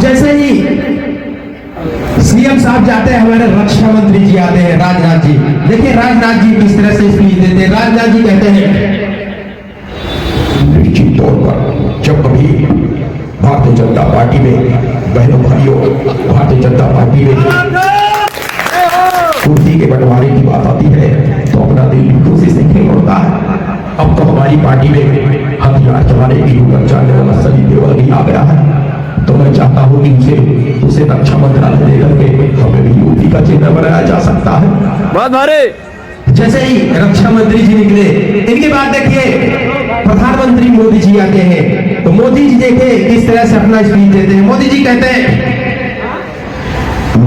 जैसे ही सीएम साहब जाते हैं, हमारे रक्षा मंत्री जी आते हैं, राजनाथ जी। देखिए राजनाथ जी किस तरह से स्पीच देते हैं। राजनाथ जी कहते हैं, निश्चित तौर पर जब कभी भारतीय जनता पार्टी में बहनों भाइयों, भारतीय जनता पार्टी में कुर्सी के बंटवारे की बात आती है तो अपना दिल खुशी से खेल उठता है। अब तो हमारी पार्टी में हथियार चलाने की हुनर जानने वाला सनी देओल भी आ गया है। तो मैं चाहता हूँ कि उसे रक्षा मंत्रालय देकर के हमें भी यूपी का चिन्ह बनाया जा सकता है। बहुत भारी। जैसे ही रक्षा मंत्री जी निकले, इनके बाद देखिए प्रधानमंत्री मोदी जी आते हैं। तो मोदी जी देखिए किस तरह से अपना स्पीच देते हैं। मोदी जी कहते हैं,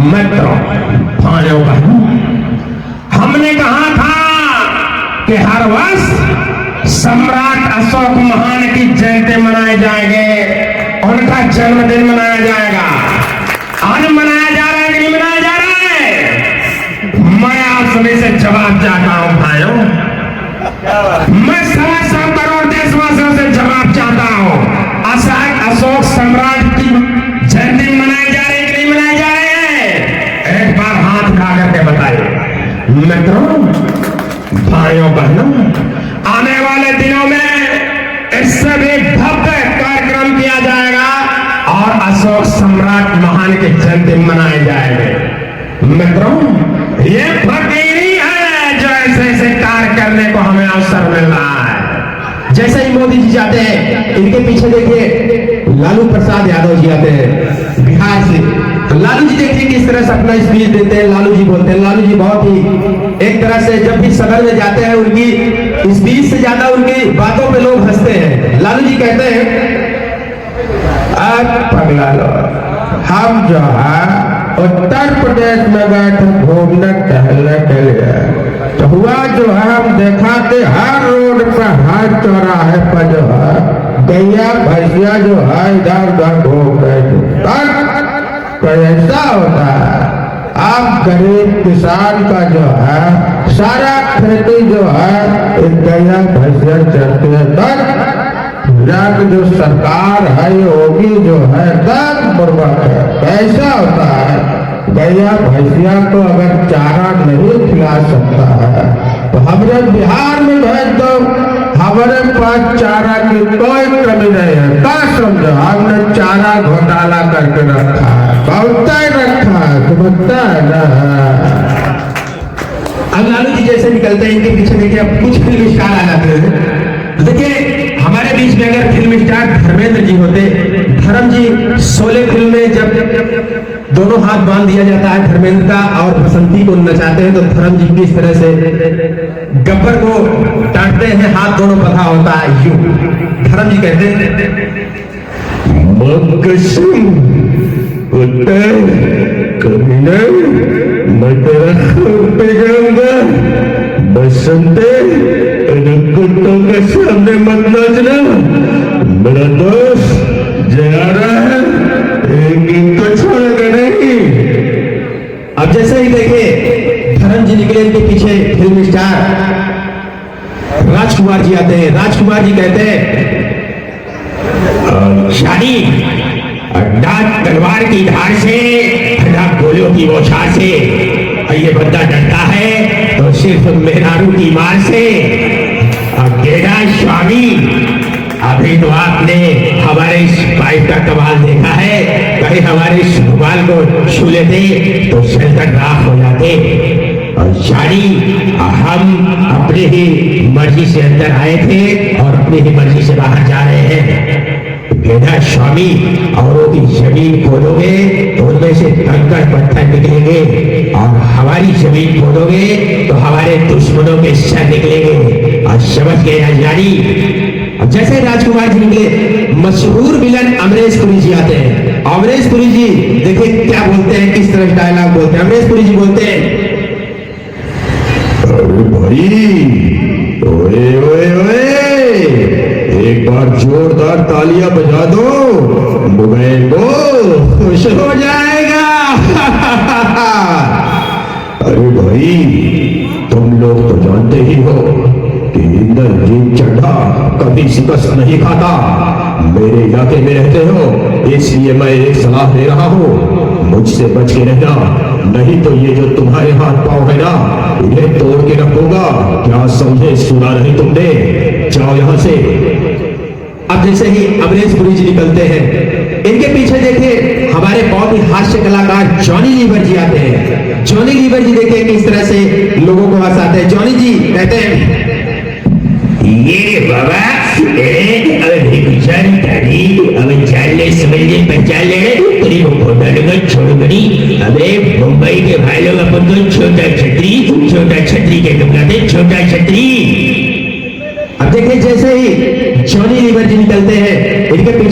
मित्रों भाइयों बहनों, हमने कहा था कि हर वर्ष सम्राट अशोक महान की जयंती मनाए जाएंगे, उनका जन्मदिन मनाया जाएगा। आज मनाया जा रहा है कि नहीं मनाया जा रहा है? मैं आप सभी से जवाब चाहता हूं भाइयों, मैं 125 करोड़ देशवासियों से जवाब चाहता हूं। अशोक सम्राट की जयंती मनाई जा रही है कि नहीं मनाई जा रही है? एक बार हाथ उठा करके बताइए। मित्रों भाइयों बहनों, आने वाले दिनों में इससे भी भव्य कार्यक्रम किया जाएगा और अशोक सम्राट महान की जयंती मनाए जाएंगे। मित्रों ये फकीरी है जो ऐसे ऐसे कार्य करने को हमें अवसर मिल रहा है। जैसे ही मोदी जी जाते हैं, इनके पीछे देखिए लालू प्रसाद यादव जी आते हैं बिहार से। तो लालू जी देखिए किस तरह से अपना स्पीच देते हैं। लालू जी बोलते हैं, लालू जी बहुत ही एक तरह से जब भी सदन में जाते हैं उनकी स्पीच से ज्यादा उनकी बातों पे लोग हंसते हैं। लालू जी कहते हैं, पगला लो, हम जो है उत्तर प्रदेश में गए थे घूमने टहलने के लिए, तो हुआ जो है हम देखा कि हर रोड पर हर चौराहे पर जो है गैया भैंसिया जो है इधर उधर घूम रहे थे। तो ऐसा होता है आप गरीब किसान का जो है सारा खेती जो है गैया भैंसिया चलती है। जो सरकार है योगी जो है दस बुर्बक है। कैसा होता है गैया भैंसिया को अगर चारा नहीं खिला सकता है तो हमारे बिहार में भेज दो, हमारे पास चारा की कोई कमी नहीं है। क्या समझो, हमने चारा घोटाला करके रखा है, बहुत रखा है, समझता है ना। अब लालू जी जैसे निकलते हैं, इनके पीछे देखिए अब कुछ फिल्म स्टार आ जाते हैं। देखिए हमारे बीच में अगर फिल्म स्टार धर्मेंद्र जी होते, धर्म जी शोले फिल्म में जब दोनों हाथ बांध दिया जाता है धर्मेंद्र का और बसंती को नचाते हैं, तो धर्म जी किस तरह से गब्बर को डांटते हैं, हाथ दोनों बंधा होता है यूं। धर्म जी कहते हैं, मैं तेरा पे जाऊंगा, बसंते कुत्तों के सामने मत नाचना, मेरा दोस्त जा रहा है, एक दिन तो छोड़ेगा नहीं। अब जैसे ही देखे धर्म जी निकले, इनके पीछे फिल्म स्टार राजकुमार जी आते हैं। राजकुमार जी कहते हैं, शादी ना तलवार की धार से ना गोलियों की बौछार से, ये बंदा डरता है तो सिर्फ मेहरारू की मार से। गेड़ा स्वामी, अभी तो आपने हमारे इस पाइप का कमाल देखा है, कहीं हमारे इस रुमाल को छू लेते तो शंकर राख हो जाते। और शादी हम अपनी ही मर्जी से अंदर आए थे और अपनी ही मर्जी से बाहर जा रहे हैं। गेड़ा स्वामी, औरों की जमीन खोदोगे तो उनमें से कंकड़ पत्थर निकलेंगे और हमारी जमीन खोदोगे तो हमारे दुश्मनों के सर निकलेंगे। और समझ गए राजधानी। अब जैसे राजकुमार जी निकले, मशहूर विलन अमरीश पुरी जी आते हैं। अमरीश पुरी जी देखिए क्या बोलते हैं, किस तरह डायलॉग बोलते हैं। अमरीश पुरी जी बोलते हैं, अरे भाई, ओए ओए ओए, एक बार जोरदार तालियां बजा दो, मुगैन को खुश हो जाएगा। अरे भाई, तुम लोग तो जानते ही हो कि इंद्रजीत चड्ढा कभी शिकस्त नहीं खाता। मेरे इलाके में रहते हो, इसलिए मैं एक सलाह दे रहा हूँ, मुझसे बच के रहना, नहीं तो ये जो तुम्हारे हाथ पांव है ना, इन्हें तोड़ के रखूंगा। क्या समझे? सुना नहीं तुमने? जाओ यहाँ से। अब जैसे ही अमरीशपुरी जी निकलते हैं, इनके पीछे देखिए हमारे बहुत ही हास्य कलाकार जॉनी लीवर जी आते हैं। जॉनी लीवर जी देखिए किस तरह से लोगों को हंसाते हैं। जॉनी जी कहते हैं, ये बाबा अरे गुजारी तारी अबे जान ले समझ ले पहचान ले तेरी वो फोटा लगा छोड़ बड़ी। अबे मुंबई के भाई लोग अपन को छोटा छतरी के कहते छोटा छतरी। अब देखिए जैसे ही जॉनी लीवर जी निकलते हैं, इनके पीछे